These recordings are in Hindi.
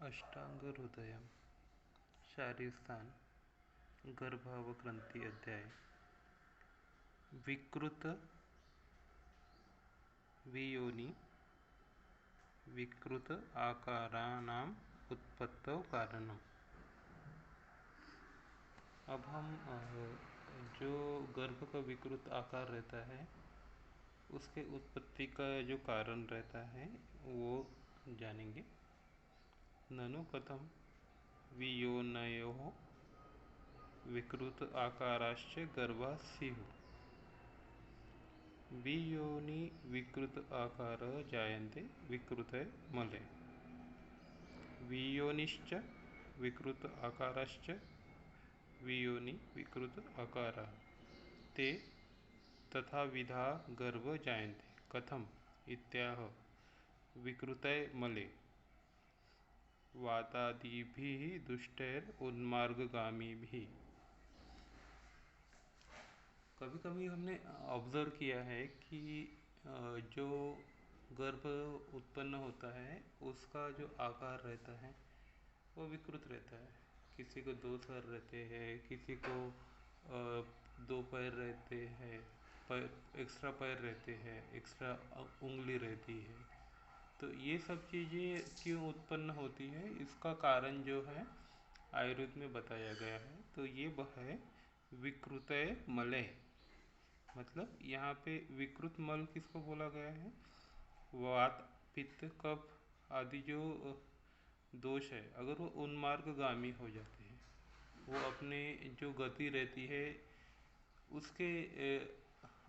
अष्टांग हृदय शारीर स्थान गर्भावग्रंथि अध्याय विकृत वियोनि विकृत आकाराणाम उत्पत्तौ कारणम। अब हम जो गर्भ का विकृत आकार रहता है उसके उत्पत्ति का जो कारण रहता है वो जानेंगे। ननु कथम वियोनयोः विकृत आकाराश्च गर्भा स्युः। वियोनि विकृत आकार जायन्ते विकृते मले। वियोनिश्च विकृत आकाराश्च वियोनि विकृत आकारा ते तथा विधा गर्भ जायन्ते। कथम इत्याह विकृते मले वातादिभिः दुष्टैर उन्मार्गगामिभिः। कभी कभी हमने ऑब्जर्व किया है कि जो गर्भ उत्पन्न होता है उसका जो आकार रहता है वो विकृत रहता है। किसी को दो सर रहते हैं, किसी को दो पैर रहते हैं, एक्स्ट्रा पैर रहते हैं, एक्स्ट्रा उंगली रहती है। तो ये सब चीज़ें क्यों उत्पन्न होती है इसका कारण जो है आयुर्वेद में बताया गया है। तो ये है विकृतय मलय। मतलब यहाँ पे विकृत मल किसको बोला गया है? वात पित्त कफ आदि जो दोष है अगर वो उन्मार्गगामी हो जाते हैं, वो अपने जो गति रहती है उसके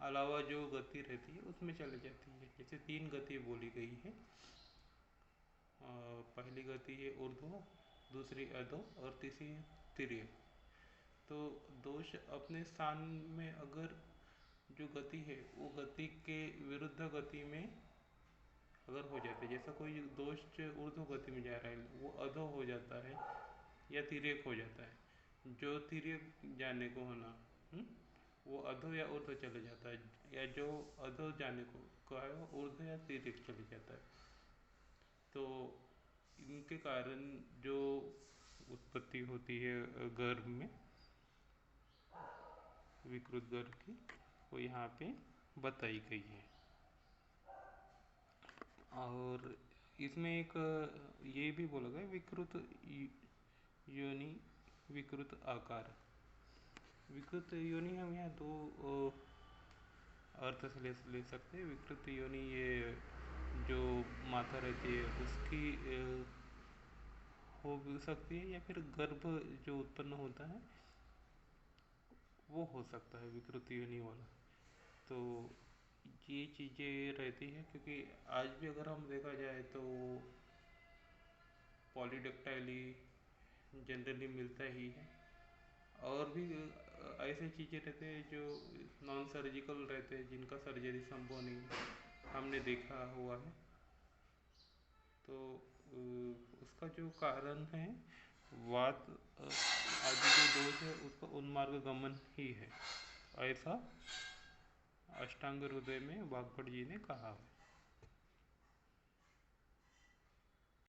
अलावा जो गति रहती है उसमें चले जाती है। जैसे तीन गति बोली गई है। पहली गति है ऊर्ध्व, दूसरी अधो और तीसरी तिर्यक। तो दोष अपने स्थान में अगर जो गति है वो गति के विरुद्ध गति में अगर हो जाता है, जैसा कोई दोष ऊर्ध्व गति में जा रहा है वो अधो हो जाता है या तिर्यक हो जाता है। जो तिर्यक जाने को होना वो अधो या ऊर्ध्व चले जाता है, या जो अधो जाने को कहा है वो ऊर्ध्व या तिर्यक चले जाता है। तो इनके कारण जो उत्पत्ति होती है गर्भ में विकृत गर्भ की वो यहाँ पे बताई गई है। और इसमें एक ये भी बोला गया विकृत योनि विकृत आकार। विकृत योनि हम यहाँ दो अर्थ से ले सकते हैं। विकृत योनि ये जो माता रहती है उसकी हो भी सकती है, या फिर गर्भ जो उत्पन्न होता है वो हो सकता है विकृत योनि वाला। तो ये चीज़ें रहती हैं क्योंकि आज भी अगर हम देखा जाए तो पॉलीडेक्टाइली जनरली मिलता ही है। और भी ऐसे चीज़ें रहते हैं जो नॉन सर्जिकल रहते हैं जिनका सर्जरी संभव नहीं हमने देखा हुआ है। तो उसका जो कारण है वात आदि जो दोष है उसका उन्मार्ग गमन ही है, ऐसा अष्टांग हृदय में वाग्भट जी ने कहा है।